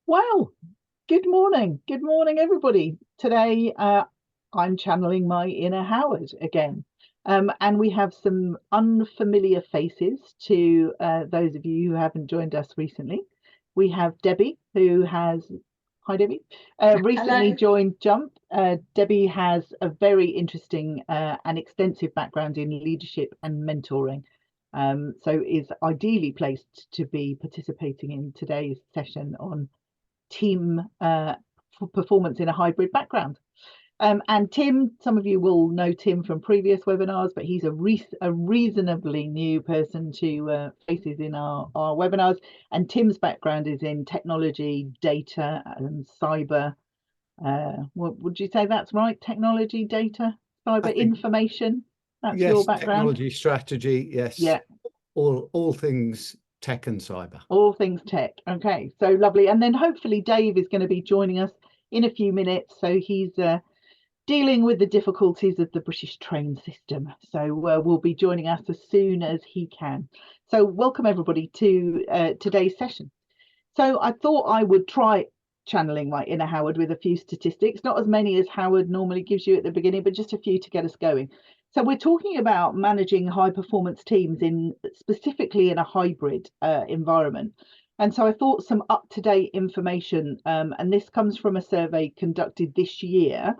Well, good morning. Good morning, everybody. Today, I'm channeling my inner Howard again. And we have some unfamiliar faces to those of you who haven't joined us recently. We have Debbie, who has, hi Debbie, recently Hello. joined Jump. Debbie has a very interesting and extensive background in leadership and mentoring. So is ideally placed to be participating in today's session on team performance in a hybrid background. And Tim, some of you will know Tim from previous webinars, but he's a reasonably new person to faces in our webinars. And Tim's background is in technology, data, and cyber. What would you say that's right? Technology, data, cyber, information. That's yes, your background. Technology strategy. Yes. Yeah. All things tech and cyber. All things tech. Okay, so lovely. And then hopefully Dave is going to be joining us in a few minutes. So he's dealing with the difficulties of the British train system. So we'll be joining us as soon as he can. So welcome everybody to today's session. So I thought I would try channeling my inner Howard with a few statistics, not as many as Howard normally gives you at the beginning, but just a few to get us going. So we're talking about managing high performance teams specifically in a hybrid environment. And so I thought some up-to-date information, and this comes from a survey conducted this year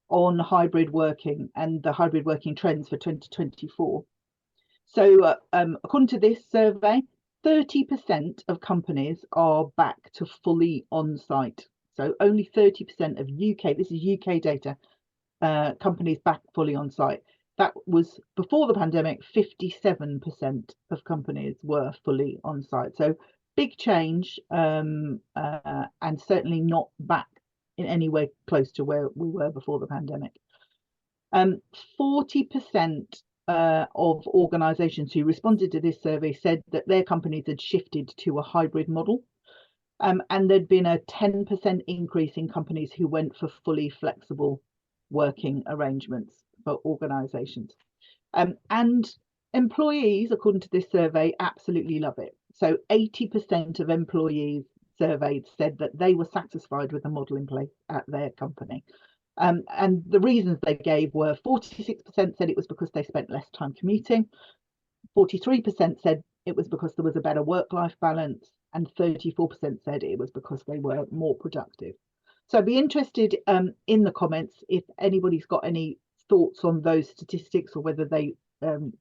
on hybrid working and the hybrid working trends for 2024. So according to this survey, 30% of companies are back to fully on-site. So only 30% of UK, this is UK data, companies back fully on-site. That was before the pandemic, 57% of companies were fully on-site. So big change, and certainly not back in any way close to where we were before the pandemic. 40% of organisations who responded to this survey said that their companies had shifted to a hybrid model. And there'd been a 10% increase in companies who went for fully flexible working arrangements for organisations. And employees, according to this survey, absolutely love it. So 80% of employees surveyed said that they were satisfied with the model in place at their company. And the reasons they gave were 46% said it was because they spent less time commuting, 43% said it was because there was a better work-life balance, and 34% said it was because they were more productive. So I'd be interested in the comments if anybody's got any thoughts on those statistics or whether they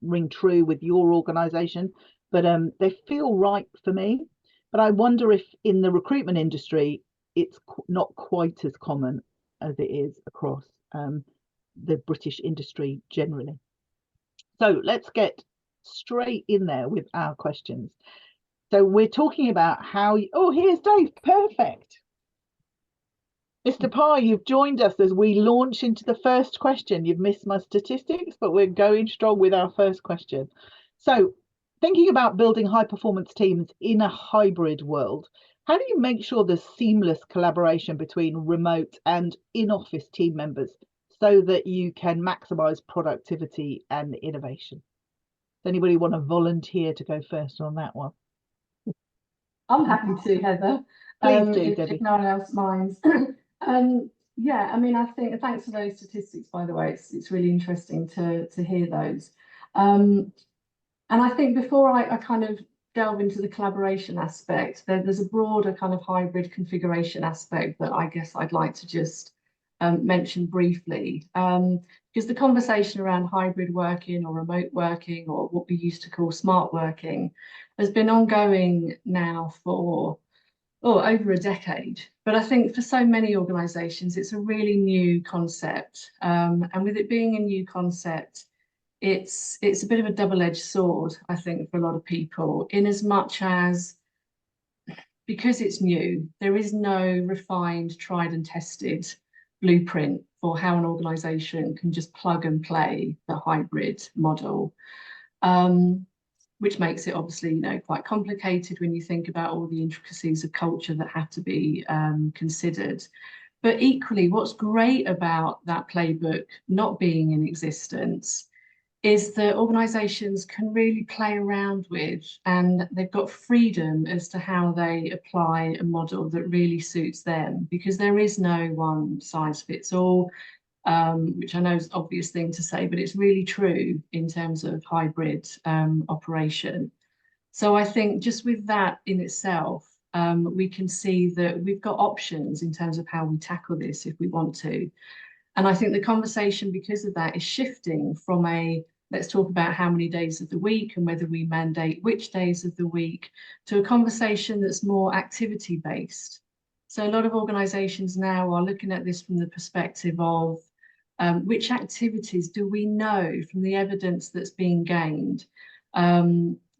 ring true with your organisation, but they feel right for me. But I wonder if in the recruitment industry, it's not quite as common as it is across the British industry generally. So let's get straight in there with our questions. So we're talking about how oh, here's Dave, perfect. Mr. Parr, you've joined us as we launch into the first question. You've missed my statistics, but we're going strong with our first question. So thinking about building high performance teams in a hybrid world, how do you make sure there's seamless collaboration between remote and in-office team members so that you can maximize productivity and innovation? Does anybody want to volunteer to go first on that one? I'm happy to, Heather. Please do, Debbie. If no one else minds. Yeah, I mean, I think thanks for those statistics, by the way. It's really interesting to hear those. And I think before I kind of delve into the collaboration aspect, there's a broader kind of hybrid configuration aspect that I guess I'd like to just mention briefly, because the conversation around hybrid working or remote working or what we used to call smart working has been ongoing now for over a decade. But I think for so many organisations, it's a really new concept. And with it being a new concept, it's a bit of a double-edged sword, I think, for a lot of people, in as much as because it's new, there is no refined, tried and tested blueprint for how an organisation can just plug and play the hybrid model. Which makes it obviously, quite complicated when you think about all the intricacies of culture that have to be considered. But equally, what's great about that playbook not being in existence is that organisations can really play around with, and they've got freedom as to how they apply a model that really suits them, because there is no one size fits all, which I know is an obvious thing to say, but it's really true in terms of hybrid operation. So I think just with that in itself, we can see that we've got options in terms of how we tackle this if we want to. And I think the conversation, because of that, is shifting from a let's talk about how many days of the week and whether we mandate which days of the week, to a conversation that's more activity based. So a lot of organisations now are looking at this from the perspective of which activities do we know from the evidence that's being gained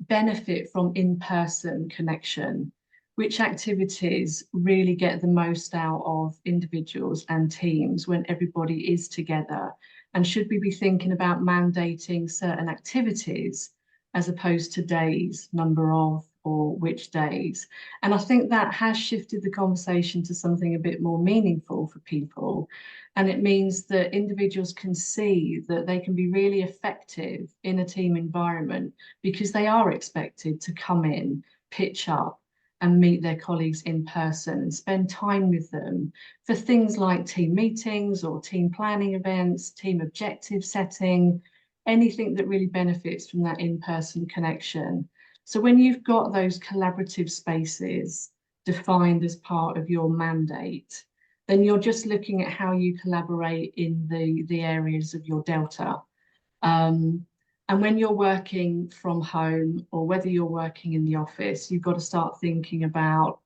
benefit from in-person connection? Which activities really get the most out of individuals and teams when everybody is together? And should we be thinking about mandating certain activities as opposed to days, number of, or which days? And I think that has shifted the conversation to something a bit more meaningful for people. And it means that individuals can see that they can be really effective in a team environment because they are expected to come in, pitch up, and meet their colleagues in person and spend time with them for things like team meetings or team planning events, team objective setting, anything that really benefits from that in-person connection. So when you've got those collaborative spaces defined as part of your mandate, then you're just looking at how you collaborate in the areas of your delta. And when you're working from home, or whether you're working in the office, you've got to start thinking about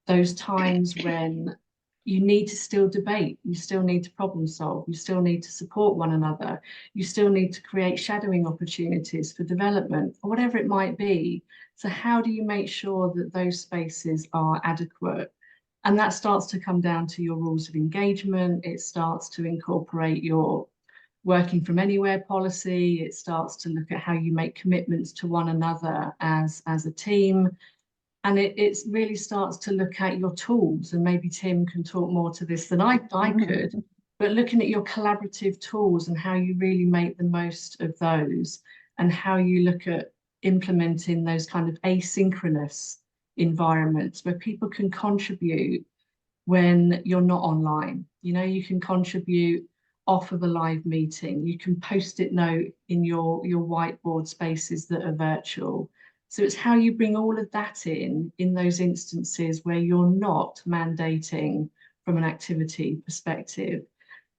those times when you need to still debate, you still need to problem solve, you still need to support one another, you still need to create shadowing opportunities for development, or whatever it might be. So how do you make sure that those spaces are adequate? And that starts to come down to your rules of engagement. It starts to incorporate your working from anywhere policy. It starts to look at how you make commitments to one another as a team. And it really starts to look at your tools. And maybe Tim can talk more to this than I could, but looking at your collaborative tools and how you really make the most of those, and how you look at implementing those kind of asynchronous environments where people can contribute when you're not online. You know, you can contribute off of a live meeting. You can post-it note in your whiteboard spaces that are virtual. So it's how you bring all of that in those instances where you're not mandating from an activity perspective.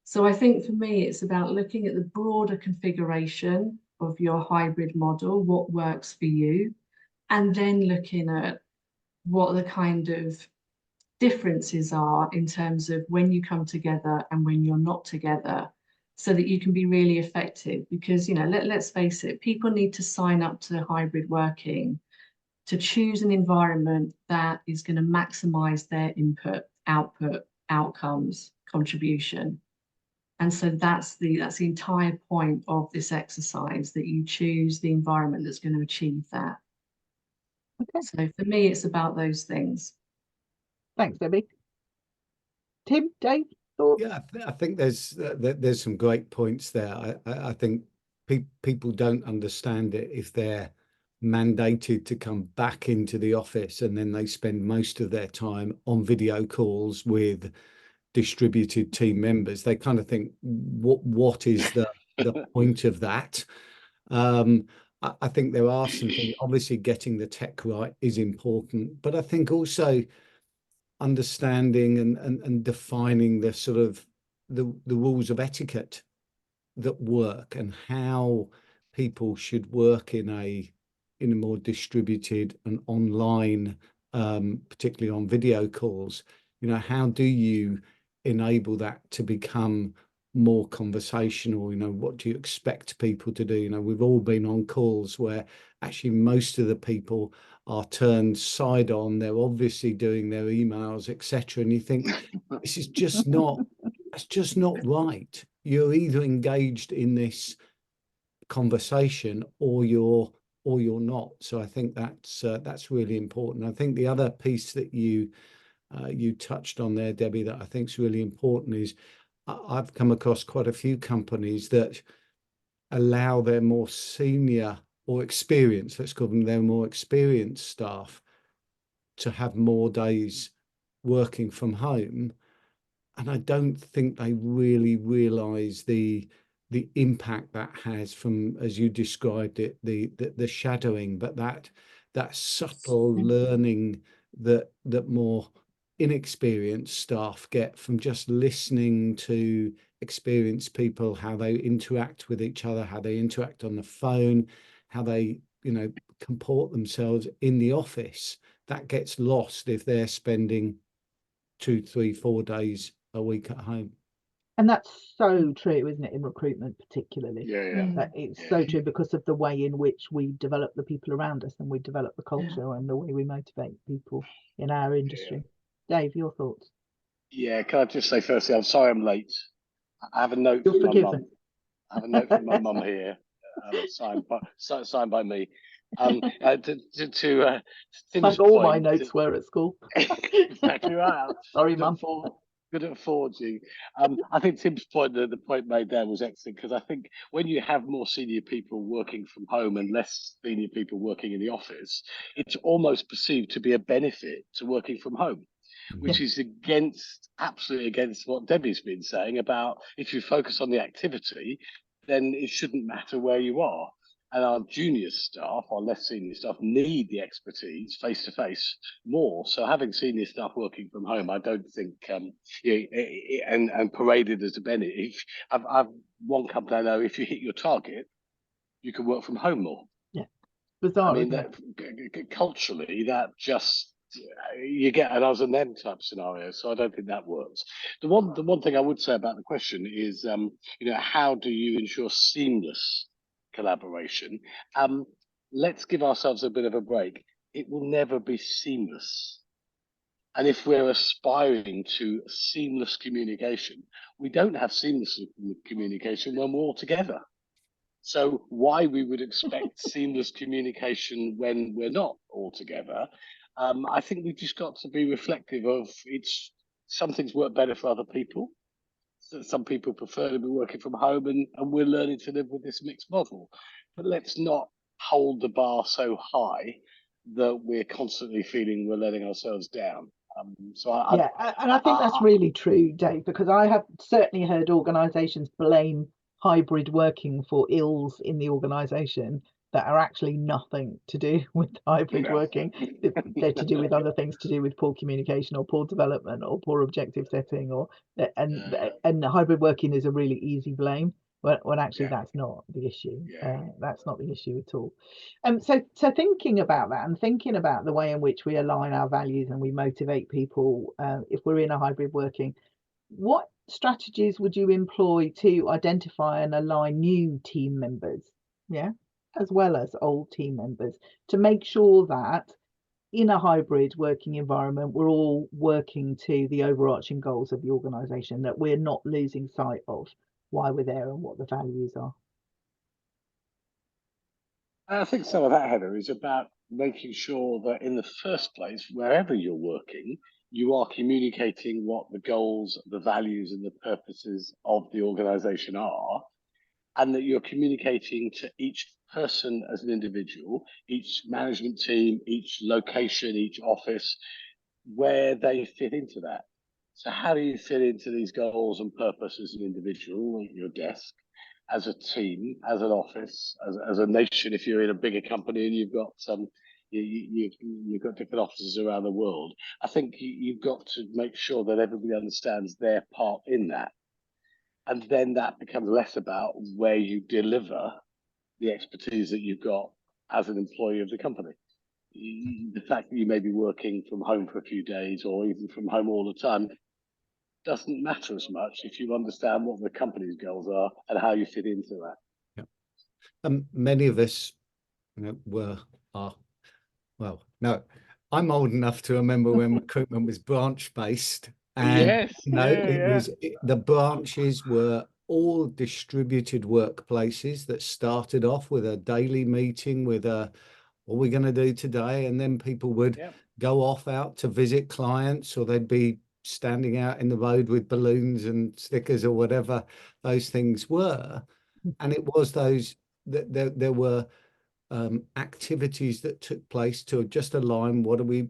So I think for me, it's about looking at the broader configuration of your hybrid model, what works for you, and then looking at what the kind of differences are in terms of when you come together and when you're not together, so that you can be really effective. Because, you know, let's face it, people need to sign up to hybrid working to choose an environment that is going to maximize their input, output, outcomes, contribution. And so that's the entire point of this exercise, that you choose the environment that's going to achieve that. Okay. So for me, it's about those things. Thanks, Debbie. Tim, Dave, thoughts? Yeah, I think there's some great points there. I think people don't understand it if they're mandated to come back into the office and then they spend most of their time on video calls with distributed team members. They kind of think, what is the point of that? I think there are some things. Obviously, getting the tech right is important, but I think also understanding and defining the sort of the rules of etiquette that work, and how people should work in a more distributed and online, particularly on video calls. You know, how do you enable that to become more conversational? You know, what do you expect people to do? You know, we've all been on calls where actually most of the people are turned side on. They're obviously doing their emails, etc. And you think, this is just not, that's just not right. You're either engaged in this conversation or you're not. So I think that's really important. I think the other piece that you touched on there, Debbie, that I think is really important is I've come across quite a few companies that allow their more senior or experienced, let's call them their more experienced staff, to have more days working from home. And I don't think they really realise the impact that has from, as you described it, the shadowing, but that subtle learning that more inexperienced staff get from just listening to experienced people, how they interact with each other, how they interact on the phone, how they, comport themselves in the office. That gets lost if they're spending 2, 3, 4 days a week at home. And that's so true, isn't it, in recruitment particularly? Yeah. That it's so true because of the way in which we develop the people around us, and we develop the culture and the way we motivate people in our industry. Dave, your thoughts? Yeah, can I just say firstly, I'm sorry I'm late. I have a note You're from my forgiven. mum. I have a note from my mum here, signed by me. To Tim's Like all my point, notes were at school. exactly right. Sorry, Mum. Good at forging. I think Tim's point, the point made there, was excellent, because I think when you have more senior people working from home and less senior people working in the office, it's almost perceived to be a benefit to working from home, which is absolutely against what Debbie's been saying about, if you focus on the activity, then it shouldn't matter where you are. And our junior staff, our less senior staff, need the expertise face to face more. So having senior staff working from home, I don't think, and paraded as a benefit. I've one company I know, if you hit your target, you can work from home more. Yeah, bizarre. I mean, culturally, that just, you get an us and them type scenario. So I don't think that works. The one thing I would say about the question is, how do you ensure seamless collaboration? Let's give ourselves a bit of a break. It will never be seamless. And if we're aspiring to seamless communication, we don't have seamless communication when we're all together. So why we would expect seamless communication when we're not all together? I think we've just got to be reflective of some things work better for other people. So some people prefer to be working from home, and we're learning to live with this mixed model. But let's not hold the bar so high that we're constantly feeling we're letting ourselves down. And I think that's really true, Dave, because I have certainly heard organisations blame hybrid working for ills in the organisation that are actually nothing to do with hybrid working. They're to do with other things, to do with poor communication or poor development or poor objective setting, and hybrid working is a really easy blame. When actually that's not the issue. That's not the issue at all. So thinking about that and thinking about the way in which we align our values and we motivate people, if we're in a hybrid working, what strategies would you employ to identify and align new team members, as well as old team members, to make sure that in a hybrid working environment, we're all working to the overarching goals of the organisation, that we're not losing sight of why we're there and what the values are? I think some of that, Heather, is about making sure that in the first place, wherever you're working, you are communicating what the goals, the values, and the purposes of the organisation are, and that you're communicating to each person as an individual, each management team, each location, each office, where they fit into that. So how do you fit into these goals and purpose as an individual at your desk, as a team, as an office, as a nation? If you're in a bigger company and you've got you've got different offices around the world, I think you've got to make sure that everybody understands their part in that. And then that becomes less about where you deliver the expertise that you've got as an employee of the company. The fact that you may be working from home for a few days or even from home all the time doesn't matter as much if you understand what the company's goals are and how you fit into that. Many of us, I'm old enough to remember when recruitment was branch based, and the branches were all distributed workplaces that started off with a daily meeting with what are we going to do today, and then people would go off out to visit clients, or they'd be standing out in the road with balloons and stickers or whatever those things were. And it was those that there were activities that took place to just align what are we,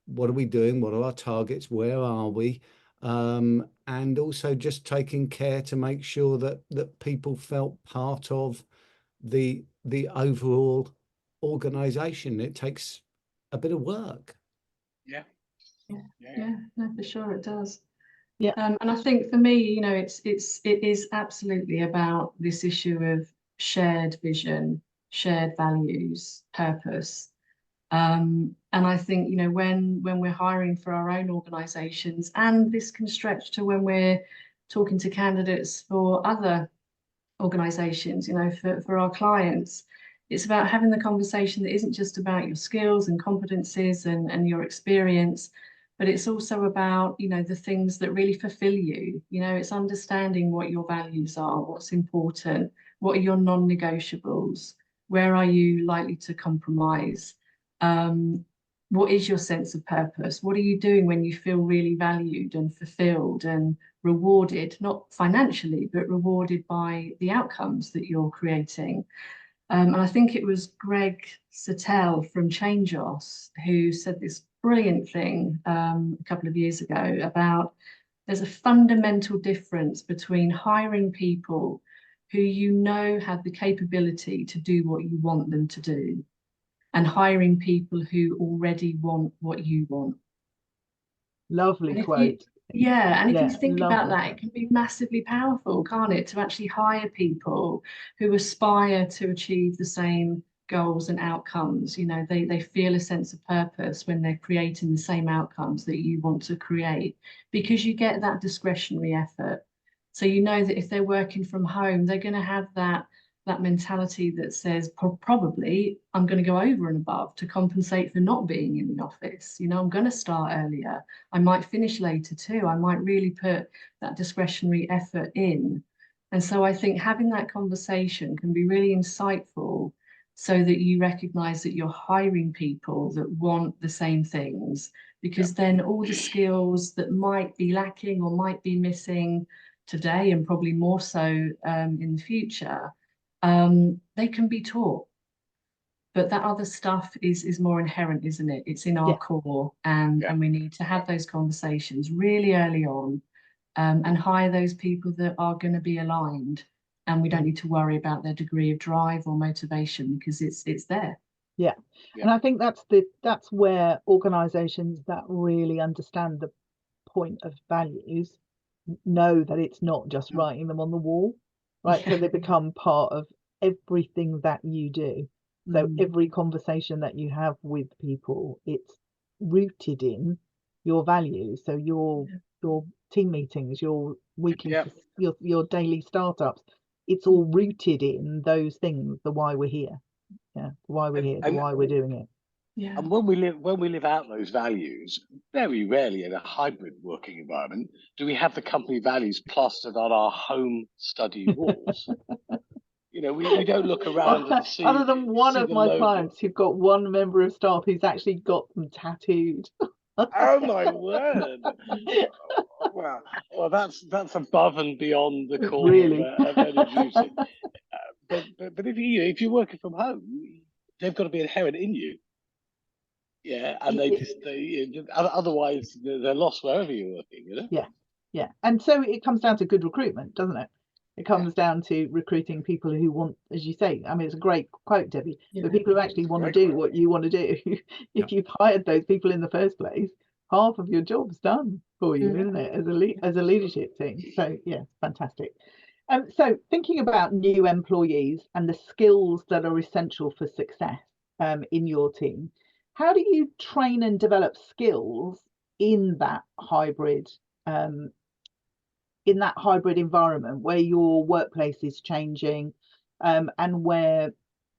what are we doing, what are our targets, where are we, and also just taking care to make sure that people felt part of the overall organization. It takes a bit of work. Yeah. No, for sure it does. Yeah. And I think for me, it is absolutely about this issue of shared vision, shared values, purpose. And I think, when we're hiring for our own organizations, and this can stretch to when we're talking to candidates for other organizations, for our clients, it's about having the conversation that isn't just about your skills and competencies and your experience, but it's also about, the things that really fulfill you. It's understanding what your values are, what's important, what are your non-negotiables, where are you likely to compromise? What is your sense of purpose? What are you doing when you feel really valued and fulfilled and rewarded, not financially, but rewarded by the outcomes that you're creating? And I think it was Greg Sattel from ChangeOS who said this brilliant thing a couple of years ago about there's a fundamental difference between hiring people who have the capability to do what you want them to do and hiring people who already want what you want. Lovely quote. If you think about lovely. that, it can be massively powerful, can't it? To actually hire people who aspire to achieve the same goals and outcomes. They feel a sense of purpose when they're creating the same outcomes that you want to create, because you get that discretionary effort. So that if they're working from home, they're going to have that mentality that says, probably I'm going to go over and above to compensate for not being in the office. I'm going to start earlier. I might finish later too. I might really put that discretionary effort in. And so I think having that conversation can be really insightful, so that you recognize that you're hiring people that want the same things, because then all the skills that might be lacking or might be missing today, and probably more so in the future, they can be taught. But that other stuff is more inherent, isn't it? It's in our core, and we need to have those conversations really early on, and hire those people that are going to be aligned, and we don't need to worry about their degree of drive or motivation, because it's there. Yeah. And I think that's where organizations that really understand the point of values know that it's not just writing them on the wall, right? So they become part of everything that you do. So every conversation that you have with people, it's rooted in your values. So your team meetings, your weekly, your daily startups, it's all rooted in those things. The why we're here, why we're here, the why we're doing it. Yeah. And when we live out those values, very rarely in a hybrid working environment do we have the company values plastered on our home study walls. We don't look around and see. Other than one of my logo. clients who've got one member of staff who's actually got them tattooed. Oh my word! Well, that's above and beyond the call Really? of any duty. But if you're working from home, they've got to be inherent in you. Yeah, and otherwise they're lost wherever you're working. Yeah. And so it comes down to good recruitment, doesn't it? It comes down to recruiting people who want, as you say, I mean, it's a great quote, Debbie, but people who actually want to do what you want to do. If you've hired those people in the first place, half of your job's done for you, isn't it, as a leadership team? So yeah, fantastic. So thinking about new employees and the skills that are essential for success in your team, how do you train and develop skills in that hybrid environment where your workplace is changing, and where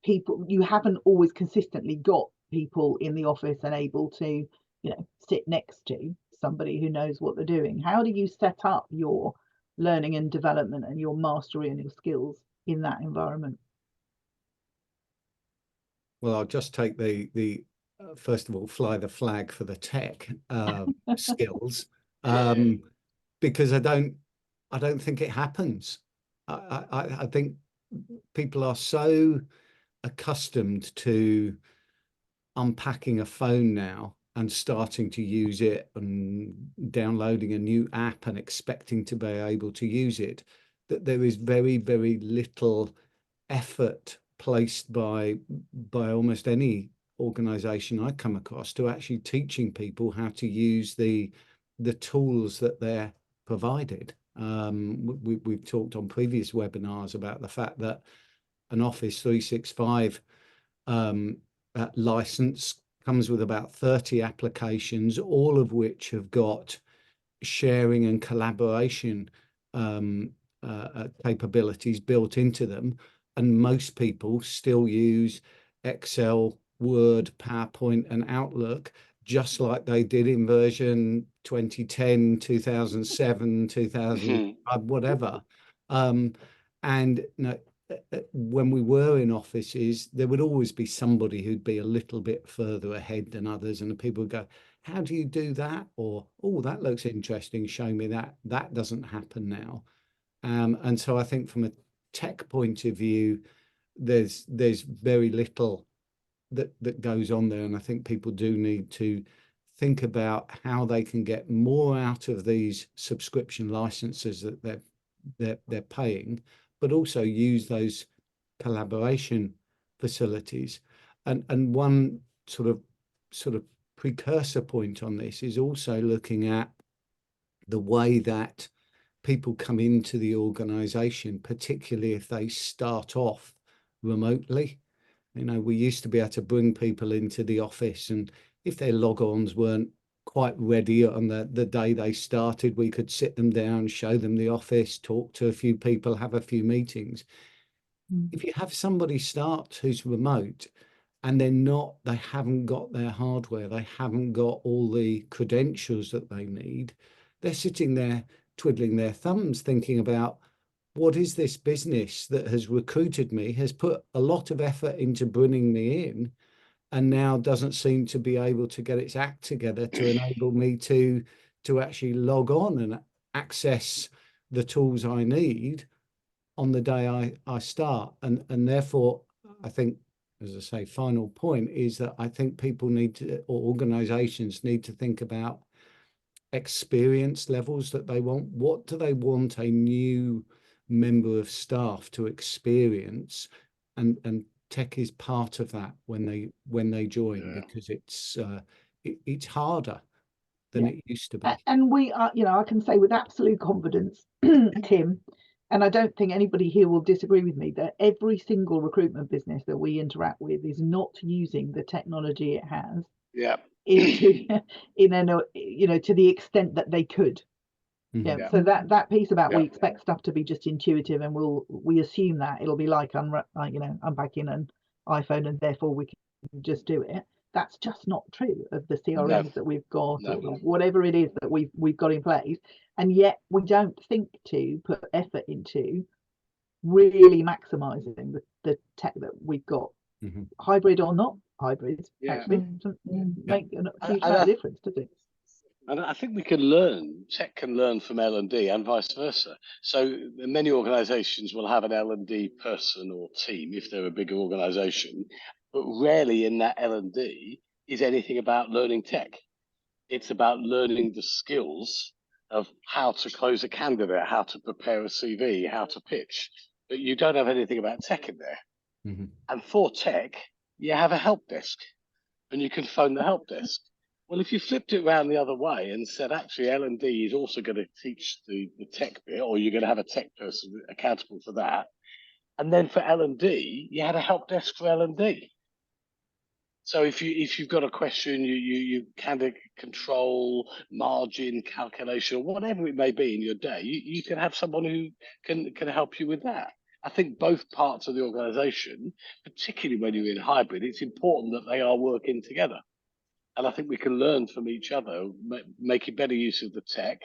you haven't always consistently got people in the office and able to sit next to somebody who knows what they're doing? How do you set up your learning and development and your mastery and your skills in that environment? Well, I'll just take the first of all, fly the flag for the tech skills, because I don't think it happens. I think people are so accustomed to unpacking a phone now and starting to use it and downloading a new app and expecting to be able to use it, that there is very, very little effort placed by almost any organization I come across to actually teaching people how to use the tools that they're provided. We've talked on previous webinars about the fact that an Office 365 license comes with about 30 applications, all of which have got sharing and collaboration capabilities built into them. And most people still use Excel, Word, PowerPoint, and Outlook, just like they did in version 2010, 2007, 2005, whatever. And when we were in offices, there would always be somebody who'd be a little bit further ahead than others, and people would go, how do you do that? Or, oh, that looks interesting, show me that. That doesn't happen now. And so I think from a tech point of view, there's very little that goes on there, and I think people do need to think about how they can get more out of these subscription licenses that they're paying, but also use those collaboration facilities. And one sort of precursor point on this is also looking at the way that people come into the organization, particularly if they start off remotely. You know, we used to be able to bring people into the office, and if their log-ons weren't quite ready on the day they started, we could sit them down, show them the office, talk to a few people, have a few meetings. If you have somebody start who's remote and they haven't got their hardware, they haven't got all the credentials that they need, they're sitting there twiddling their thumbs thinking about, what is this business that has recruited me, has put a lot of effort into bringing me in, and now doesn't seem to be able to get its act together to enable me to actually log on and access the tools I need on the day I start. And therefore, I think, as I say, final point is that I think people need to, or organizations need to think about experience levels that they want. What do they want a new member of staff to experience? And tech is part of that when they join, because it's harder than it used to be. And we are, I can say with absolute confidence, Tim, and I don't think anybody here will disagree with me, that every single recruitment business that we interact with is not using the technology it has to the extent that they could. So that piece about we expect stuff to be just intuitive, and we assume that it'll be like unpacking an iPhone and therefore we can just do it. That's just not true of the CRMs that we've got, or whatever it is that we've got in place, and yet we don't think to put effort into really maximizing the tech that we've got, hybrid or not hybrid. Actually doesn't make a huge amount of difference, does it? And I think tech can learn from L&D and vice versa. So many organizations will have an L&D person or team if they're a bigger organization, but rarely in that L&D is anything about learning tech. It's about learning the skills of how to close a candidate, how to prepare a CV, how to pitch, but you don't have anything about tech in there. And for tech, you have a help desk, and you can phone the help desk. Well, if you flipped it around the other way and said, actually, L&D is also going to teach the tech bit, or you're going to have a tech person accountable for that. And then for L&D, you had a help desk for L&D. So if you've got a question, you can control margin calculation or whatever it may be in your day, you can have someone who can help you with that. I think both parts of the organization, particularly when you're in hybrid, it's important that they are working together. And I think we can learn from each other, making better use of the tech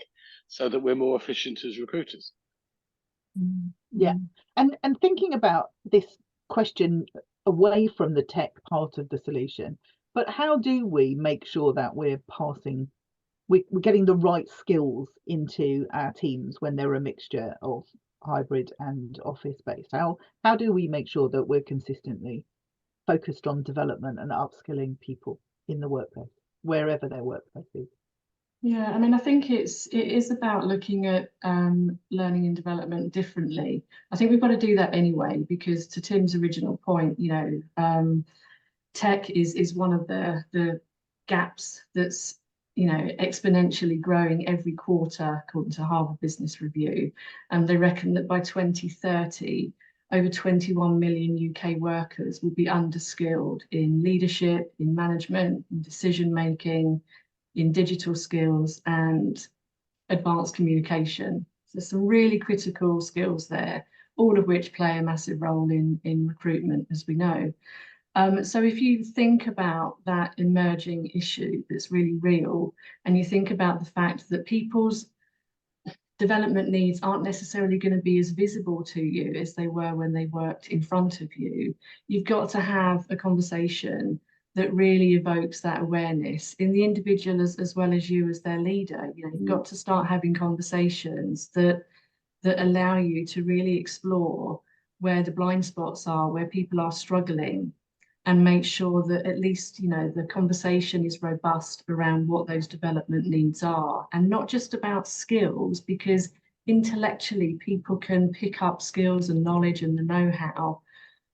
so that we're more efficient as recruiters. Yeah. And thinking about this question away from the tech part of the solution, but how do we make sure that we're getting the right skills into our teams when they're a mixture of hybrid and office based? How do we make sure that we're consistently focused on development and upskilling people in the workplace, wherever their workplace is? Yeah, I mean, I think it is about looking at learning and development differently. I think we've got to do that anyway, because to Tim's original point, you know, tech is one of the gaps that's, you know, exponentially growing every quarter, according to Harvard Business Review. And they reckon that by 2030, over 21 million UK workers will be underskilled in leadership, in management, in decision making, in digital skills and advanced communication. So some really critical skills there, all of which play a massive role in recruitment, as we know. So if you think about that emerging issue that's really real, and you think about the fact that people's development needs aren't necessarily going to be as visible to you as they were when they worked in front of you, you've got to have a conversation that really evokes that awareness in the individual as well as you as their leader. You know, you've got to start having conversations that allow you to really explore where the blind spots are, where people are struggling, and make sure that at least, you know, the conversation is robust around what those development needs are, and not just about skills, because intellectually people can pick up skills and knowledge and the know-how.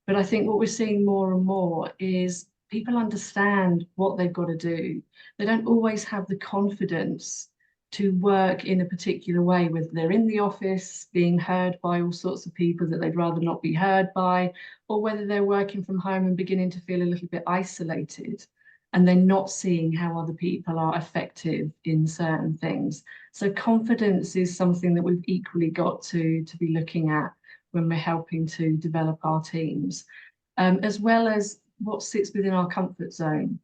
But I think what we're seeing more and more is people understand what they've got to do. They don't always have the confidence to work in a particular way, whether they're in the office being heard by all sorts of people that they'd rather not be heard by, or whether they're working from home and beginning to feel a little bit isolated and they're not seeing how other people are effective in certain things. So confidence is something that we've equally got to be looking at when we're helping to develop our teams, as well as what sits within our comfort zone.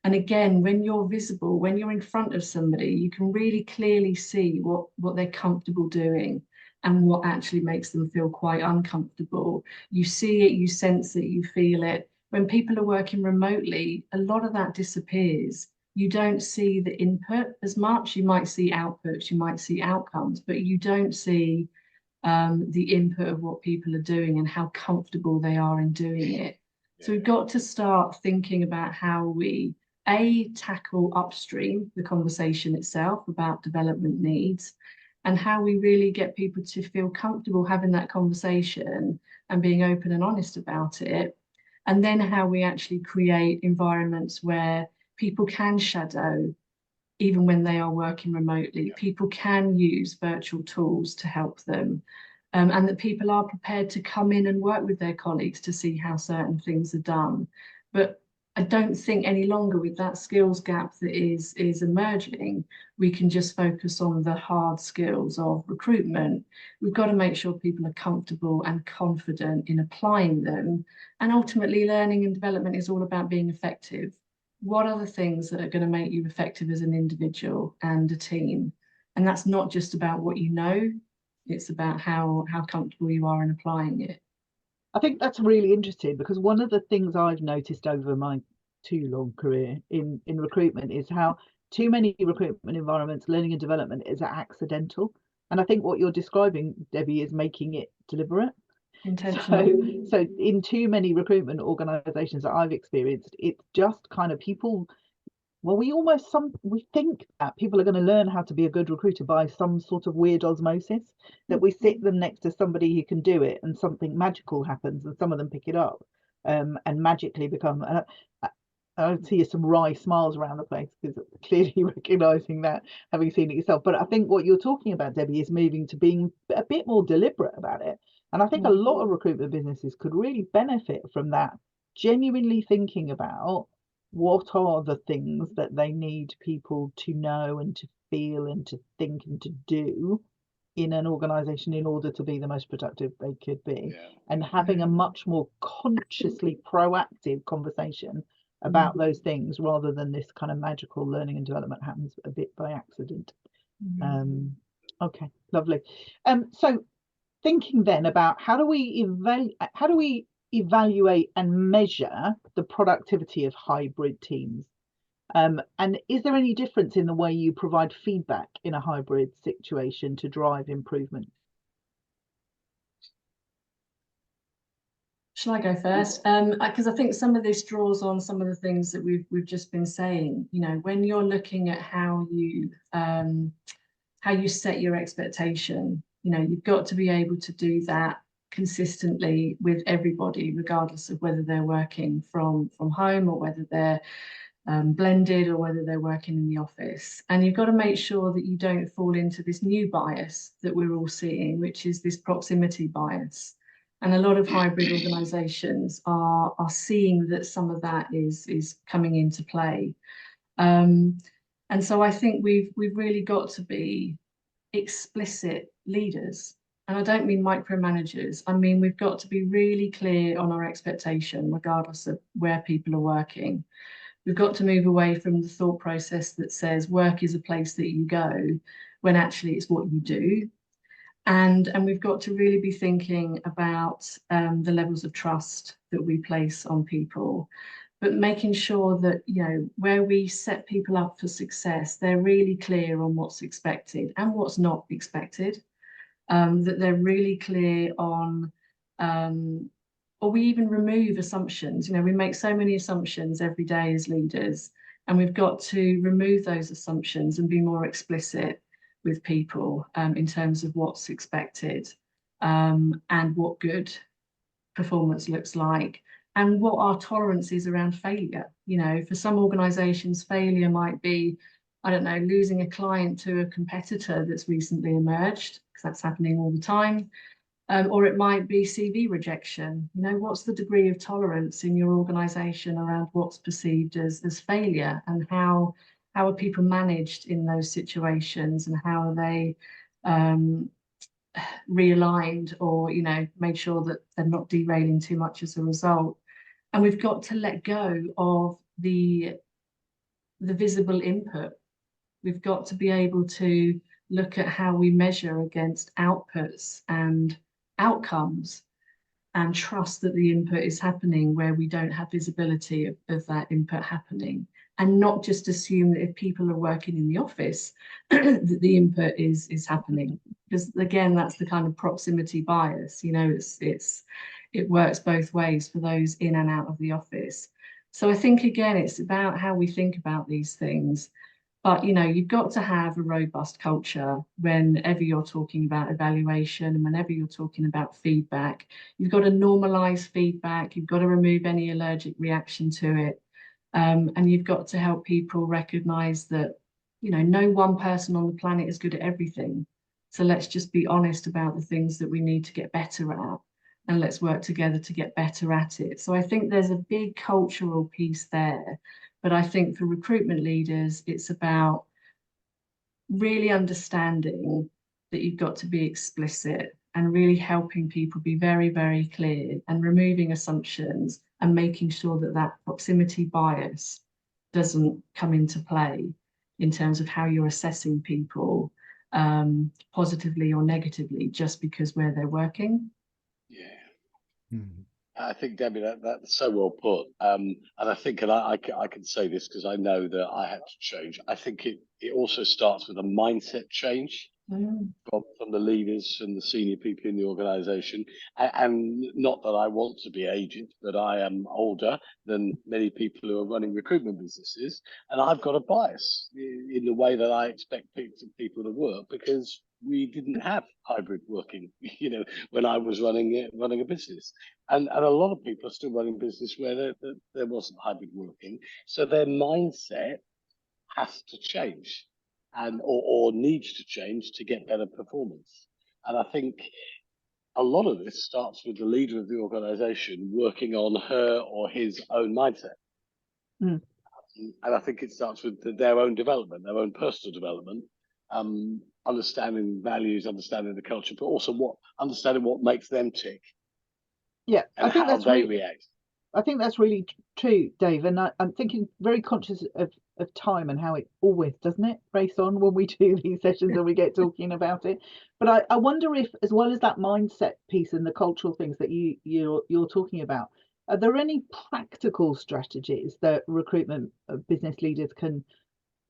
And again, when you're visible, when you're in front of somebody, you can really clearly see what they're comfortable doing and what actually makes them feel quite uncomfortable. You see it, you sense it, you feel it. When people are working remotely, a lot of that disappears. You don't see the input as much. You might see outputs, you might see outcomes, but you don't see the input of what people are doing and how comfortable they are in doing it. So we've got to start thinking about how we tackle upstream the conversation itself about development needs, and how we really get people to feel comfortable having that conversation and being open and honest about it. And then how we actually create environments where people can shadow, even when they are working remotely. People can use virtual tools to help them. And that people are prepared to come in and work with their colleagues to see how certain things are done. But I don't think any longer, with that skills gap that is emerging, we can just focus on the hard skills of recruitment. We've got to make sure people are comfortable and confident in applying them. And ultimately, learning and development is all about being effective. What are the things that are going to make you effective as an individual and a team? And that's not just about what you know, it's about how comfortable you are in applying it. I think that's really interesting, because one of the things I've noticed over my too long career in recruitment is how too many recruitment environments, learning and development is accidental. And I think what you're describing, Debbie, is making it deliberate. Intentional. So in too many recruitment organizations that I've experienced, it's just kind of people, well, we think that people are going to learn how to be a good recruiter by some sort of weird osmosis, that we sit them next to somebody who can do it and something magical happens and some of them pick it up and magically become, I see some wry smiles around the place, because clearly recognizing that, having seen it yourself. But I think what you're talking about, Debbie, is moving to being a bit more deliberate about it. And I think a lot of recruitment businesses could really benefit from that, genuinely thinking about what are the things that they need people to know and to feel and to think and to do in an organization in order to be the most productive they could be, and having a much more consciously proactive conversation about those things, rather than this kind of magical learning and development happens a bit by accident. Okay, lovely. So thinking then about how do we evaluate and measure the productivity of hybrid teams, and is there any difference in the way you provide feedback in a hybrid situation to drive improvement? Shall I go first? Because I think some of this draws on some of the things that we've just been saying. You know, when you're looking at how you set your expectation, you know, you've got to be able to do that consistently with everybody, regardless of whether they're working from home or whether they're blended or whether they're working in the office. And you've got to make sure that you don't fall into this new bias that we're all seeing, which is this proximity bias. And a lot of hybrid organisations are seeing that some of that is coming into play. And so I think we've really got to be explicit leaders. And I don't mean micromanagers. I mean, we've got to be really clear on our expectation, regardless of where people are working. We've got to move away from the thought process that says work is a place that you go, when actually it's what you do. And we've got to really be thinking about the levels of trust that we place on people, but making sure that, you know, where we set people up for success, they're really clear on what's expected and what's not expected, that they're really clear on, or we even remove assumptions. You know, we make so many assumptions every day as leaders, and we've got to remove those assumptions and be more explicit with people in terms of what's expected, and what good performance looks like, and what our tolerance is around failure. You know, for some organisations, failure might be, I don't know, losing a client to a competitor that's recently emerged, because that's happening all the time. Or it might be CV rejection. You know, what's the degree of tolerance in your organisation around what's perceived as failure, and how are people managed in those situations, and how are they realigned, or, you know, made sure that they're not derailing too much as a result. And we've got to let go of the visible input. We've got to be able to look at how we measure against outputs and outcomes, and trust that the input is happening where we don't have visibility of that input happening, and not just assume that if people are working in the office that the input is happening, because again, that's the kind of proximity bias. You know, it works both ways for those in and out of the office. So I think, again, it's about how we think about these things. But, you know, you've got to have a robust culture whenever you're talking about evaluation, and whenever you're talking about feedback. You've got to normalize feedback. You've got to remove any allergic reaction to it. And you've got to help people recognize that, you know, no one person on the planet is good at everything. So let's just be honest about the things that we need to get better at, and let's work together to get better at it. So I think there's a big cultural piece there. But I think for recruitment leaders, it's about really understanding that you've got to be explicit, and really helping people be very, very clear, and removing assumptions, and making sure that that proximity bias doesn't come into play in terms of how you're assessing people, positively or negatively, just because where they're working. Yeah. Mm. I think, Debbie, that's so well put. And I think, and I can say this because I know that I had to change. I think it also starts with a mindset change from the leaders and the senior people in the organisation. And not that I want to be aged, but I am older than many people who are running recruitment businesses. And I've got a bias in the way that I expect people to work, because we didn't have hybrid working, you know, when I was running a business, and a lot of people are still running business where there wasn't hybrid working, so their mindset has to change, and or needs to change to get better performance. And I think a lot of this starts with the leader of the organization working on her or his own mindset. Mm. And I think it starts with their own development, their own personal development, understanding values, understanding the culture, but also understanding what makes them tick. Yeah, And I think how that's they really, react. I think that's really true, Dave. And I'm thinking, very conscious of time and how it always, doesn't it, race on when we do these sessions and we get talking about it. But I wonder if, as well as that mindset piece and the cultural things that you're talking about, are there any practical strategies that recruitment business leaders can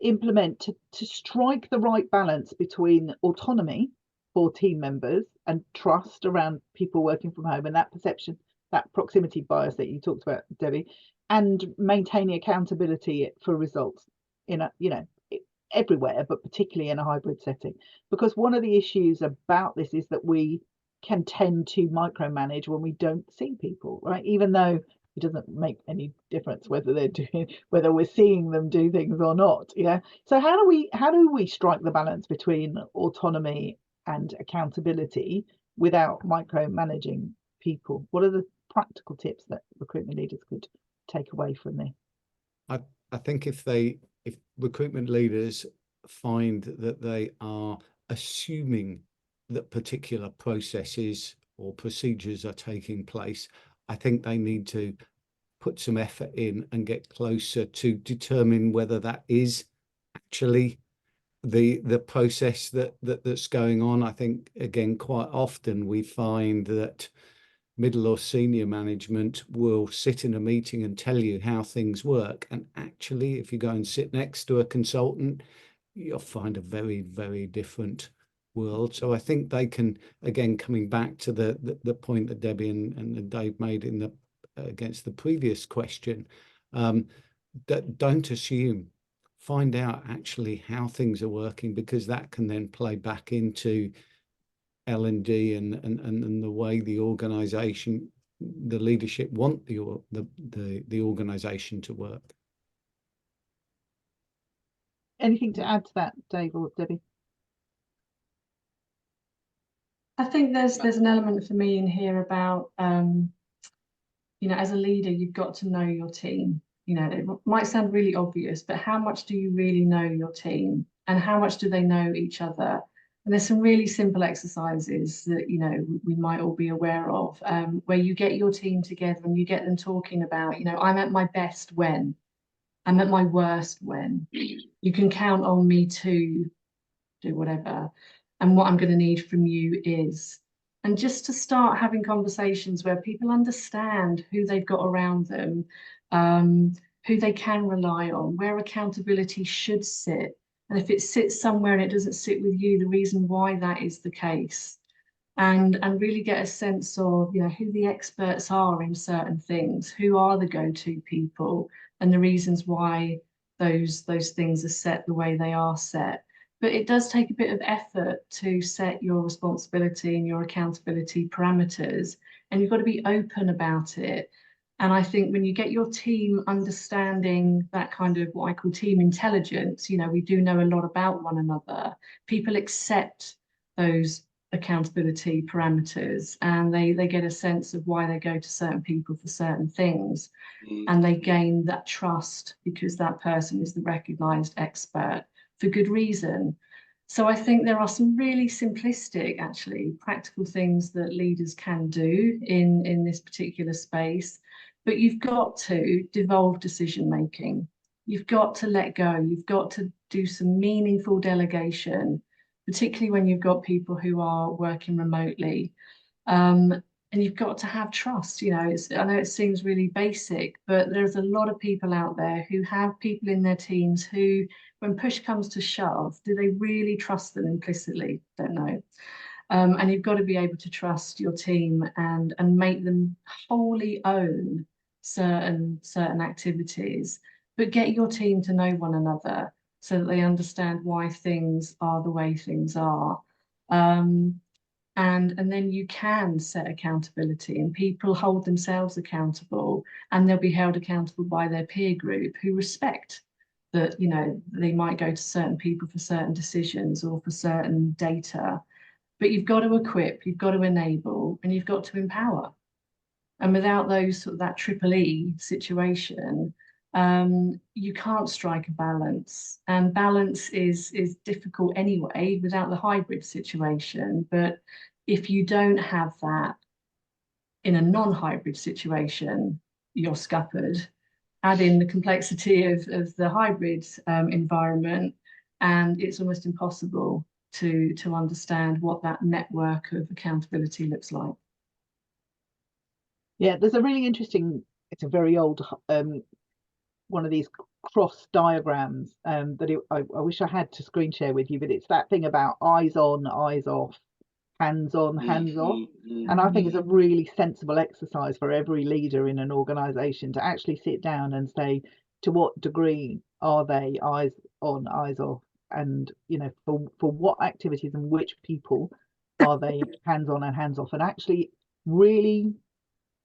implement to strike the right balance between autonomy for team members and trust around people working from home, and that perception that proximity bias that you talked about, Debbie, and maintaining accountability for results in a, you know, everywhere, but particularly in a hybrid setting. Because one of the issues about this is that we can tend to micromanage when we don't see people, right? Even though it doesn't make any difference whether they're doing, whether we're seeing them do things or not. Yeah. So how do we strike the balance between autonomy and accountability without micromanaging people? What are the practical tips that recruitment leaders could take away from this? I think if recruitment leaders find that they are assuming that particular processes or procedures are taking place, I think they need to put some effort in and get closer to determine whether that is actually the process that's going on. I think, again, quite often we find that middle or senior management will sit in a meeting and tell you how things work, and actually if you go and sit next to a consultant, you'll find a very, very different world. So I think they can, again, coming back to the point that Debbie and Dave made in the against the previous question, that don't assume, find out actually how things are working, because that can then play back into L&D and the way the organization, the leadership want the organization to work. Anything to add to that, Dave or Debbie? I think there's an element for me in here about you know, as a leader, you've got to know your team. You know, it might sound really obvious, but how much do you really know your team, and how much do they know each other? And there's some really simple exercises that, you know, we might all be aware of, where you get your team together and you get them talking about, you know, I'm at my best when, I'm at my worst when. You can count on me to do whatever. And what I'm going to need from you is, and just to start having conversations where people understand who they've got around them, who they can rely on, where accountability should sit. And if it sits somewhere and it doesn't sit with you, the reason why that is the case. And really get a sense of, you know, who the experts are in certain things, who are the go-to people, and the reasons why those things are set the way they are set. But it does take a bit of effort to set your responsibility and your accountability parameters, and you've got to be open about it. And I think when you get your team understanding that kind of what I call team intelligence, you know, we do know a lot about one another, people accept those accountability parameters, and they get a sense of why they go to certain people for certain things, and they gain that trust because that person is the recognized expert for good reason. So I think there are some really simplistic, actually practical things that leaders can do in this particular space, but you've got to devolve decision making. You've got to let go. You've got to do some meaningful delegation, particularly when you've got people who are working remotely. And you've got to have trust. You know, I know it seems really basic, but there's a lot of people out there who have people in their teams who, when push comes to shove, do they really trust them implicitly? Don't know. And you've got to be able to trust your team and make them wholly own certain activities, but get your team to know one another so that they understand why things are the way things are. And then you can set accountability, and people hold themselves accountable, and they'll be held accountable by their peer group who respect that, you know, they might go to certain people for certain decisions or for certain data. But you've got to equip, you've got to enable, and you've got to empower. And without those sort of that triple E situation, you can't strike a balance. And balance is difficult anyway without the hybrid situation. But if you don't have that in a non-hybrid situation, you're scuppered. Add in the complexity of the hybrid environment, and it's almost impossible to understand what that network of accountability looks like. Yeah, there's a really interesting, it's a very old one of these cross diagrams that I wish I had to screen share with you, but it's that thing about eyes on, eyes off, hands-on, hands-off. And I think it's a really sensible exercise for every leader in an organization to actually sit down and say, to what degree are they eyes on, eyes off? And, you know, for what activities and which people are they hands-on and hands-off? And actually really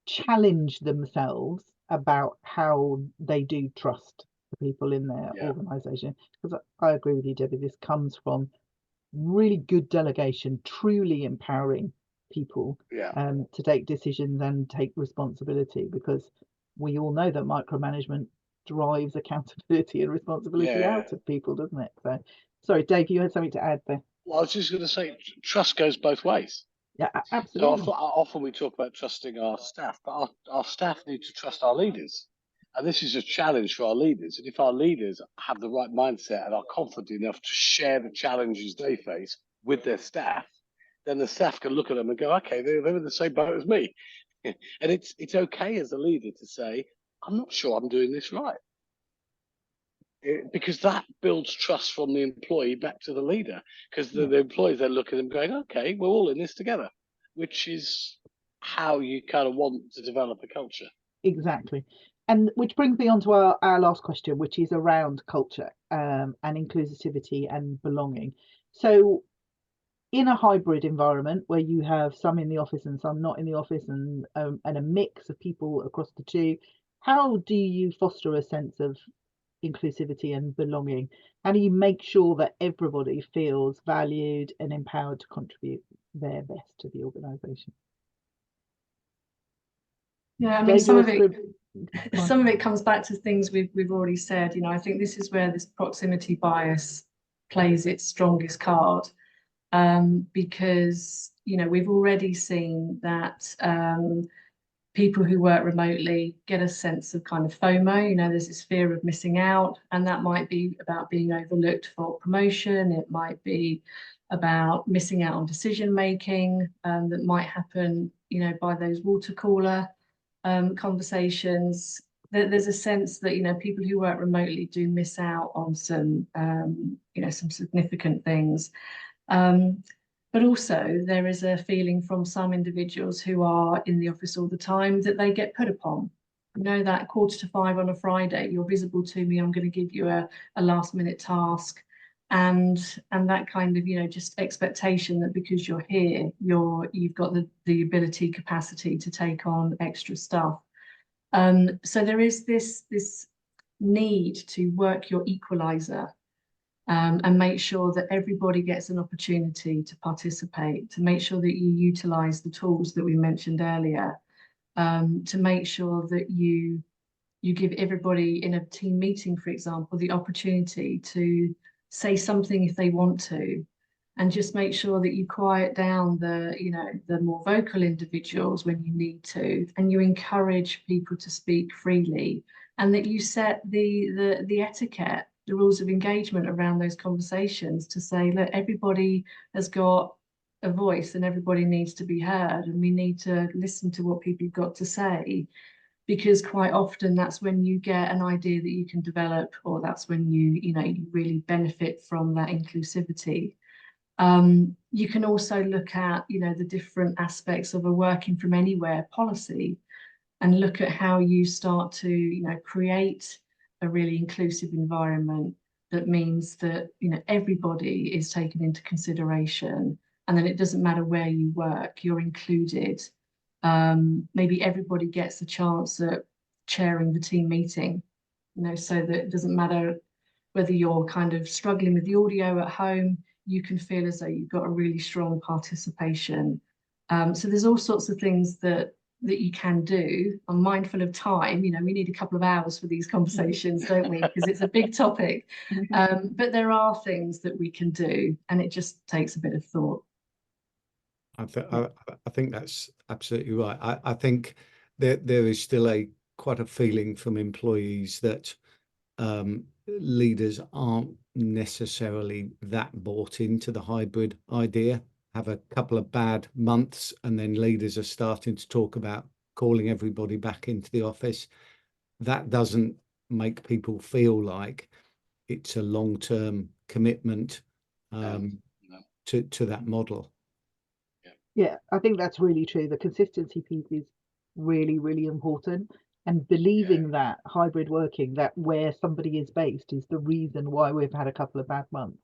challenge themselves about how they do trust the people in their organization. Because I agree with you, Debbie, this comes from really good delegation, truly empowering people to take decisions and take responsibility, because we all know that micromanagement drives accountability and responsibility out of people, doesn't it? So sorry, Dave, you had something to add there. Well, I was just going to say, trust goes both ways. Yeah, So absolutely. often we talk about trusting our staff, but our staff need to trust our leaders. And this is a challenge for our leaders. And if our leaders have the right mindset and are confident enough to share the challenges they face with their staff, then the staff can look at them and go, okay, they're in the same boat as me. And it's okay as a leader to say, I'm not sure I'm doing this right. Because that builds trust from the employee back to the leader, because the employees then look at them going, okay, we're all in this together, which is how you kind of want to develop a culture. Exactly. And which brings me on to our last question, which is around culture and inclusivity and belonging. So in a hybrid environment where you have some in the office and some not in the office, and a mix of people across the two, how do you foster a sense of inclusivity and belonging? How do you make sure that everybody feels valued and empowered to contribute their best to the organization? Yeah, I mean, some of it comes back to things we've already said. You know, I think this is where this proximity bias plays its strongest card, because, you know, we've already seen that people who work remotely get a sense of kind of FOMO. You know, there's this fear of missing out, and that might be about being overlooked for promotion. It might be about missing out on decision making that might happen, you know, by those water cooler conversations. There's a sense that, you know, people who work remotely do miss out on some, you know, some significant things. But also there is a feeling from some individuals who are in the office all the time that they get put upon. You know, that 4:45 on a Friday, you're visible to me, I'm going to give you a last minute task. And that kind of, you know, just expectation that because you're here, you've got the ability, capacity to take on extra stuff. So there is this need to work your equalizer. And make sure that everybody gets an opportunity to participate, to make sure that you utilize the tools that we mentioned earlier, to make sure that you give everybody in a team meeting, for example, the opportunity to say something if they want to, and just make sure that you quiet down the, you know, the more vocal individuals when you need to, and you encourage people to speak freely, and that you set the etiquette, the rules of engagement around those conversations to say, look, everybody has got a voice and everybody needs to be heard, and we need to listen to what people have got to say, because quite often that's when you get an idea that you can develop, or that's when you really benefit from that inclusivity. You can also look at, you know, the different aspects of a working from anywhere policy, and look at how you start to, you know, create a really inclusive environment that means that, you know, everybody is taken into consideration, and then it doesn't matter where you work, you're included. Maybe everybody gets a chance at chairing the team meeting, you know, so that it doesn't matter whether you're kind of struggling with the audio at home, you can feel as though you've got a really strong participation. So there's all sorts of things that you can do. I'm mindful of time, you know, we need a couple of hours for these conversations, don't we? Because it's a big topic. But there are things that we can do, and it just takes a bit of thought. I think that's absolutely right. I think there is still quite a feeling from employees that leaders aren't necessarily that bought into the hybrid idea. Have a couple of bad months, and then leaders are starting to talk about calling everybody back into the office. That doesn't make people feel like it's a long-term commitment to that model. Yeah, I think that's really true. The consistency piece is really, really important. And believing that hybrid working, that where somebody is based, is the reason why we've had a couple of bad months,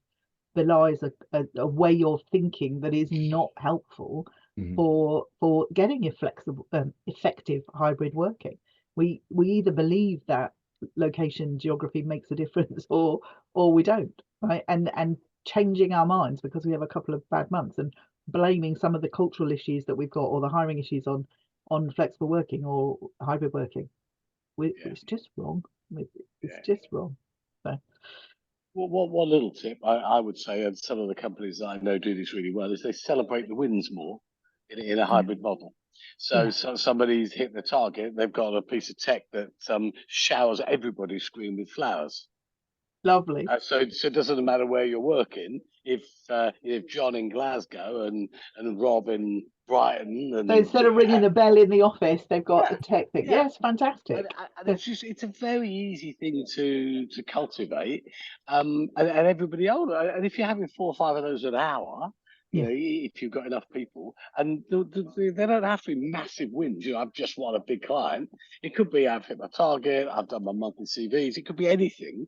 belies a way of thinking that is not helpful for getting a flexible, effective hybrid working. We either believe that location geography makes a difference, or we don't, right? And changing our minds because we have a couple of bad months, and blaming some of the cultural issues that we've got, or the hiring issues, on flexible working or hybrid working. It's just wrong. It's just wrong. So. Well, one little tip I would say, and some of the companies that I know do this really well, is they celebrate the wins more in a hybrid model. So somebody's hit the target, they've got a piece of tech that showers everybody's screen with flowers. Lovely. So it doesn't matter where you're working. If John in Glasgow and Rob in Brighton, and so instead of ringing the bell in the office, they've got the tech thing. Yes, fantastic. And it's a very easy thing to cultivate, and everybody older. And if you're having 4 or 5 of those an hour, you know, if you've got enough people, and they don't have to be massive wins. You know, I've just won a big client. It could be I've hit my target. I've done my monthly CVs. It could be anything.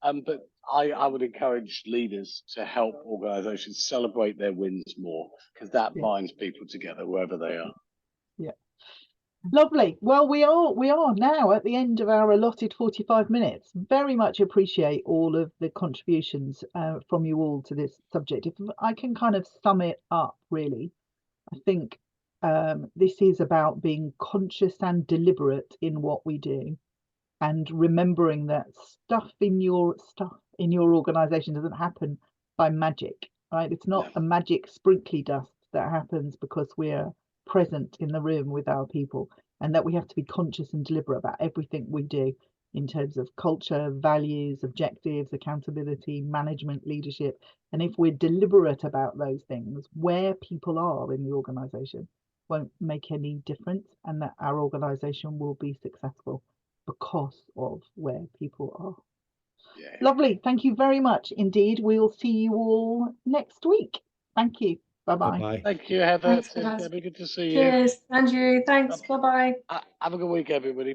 But I would encourage leaders to help organisations celebrate their wins more, because that binds people together wherever they are. Yeah. Lovely. Well, we are now at the end of our allotted 45 minutes. Very much appreciate all of the contributions from you all to this subject. If I can kind of sum it up, really, I think this is about being conscious and deliberate in what we do, and remembering that stuff in your organization doesn't happen by magic, right? It's not a magic sprinkly dust that happens because we're present in the room with our people, and that we have to be conscious and deliberate about everything we do in terms of culture, values, objectives, accountability, management, leadership. And if we're deliberate about those things, where people are in the organization won't make any difference, and that our organization will be successful because of where people are. Lovely. Thank you very much indeed. We'll see you all next week. Thank you. Bye-bye. Bye-bye. Thank you, Heather. Thanks, guys. Debbie, good to see you. Cheers, Andrew. Thanks. Bye-bye. Have a good week, everybody.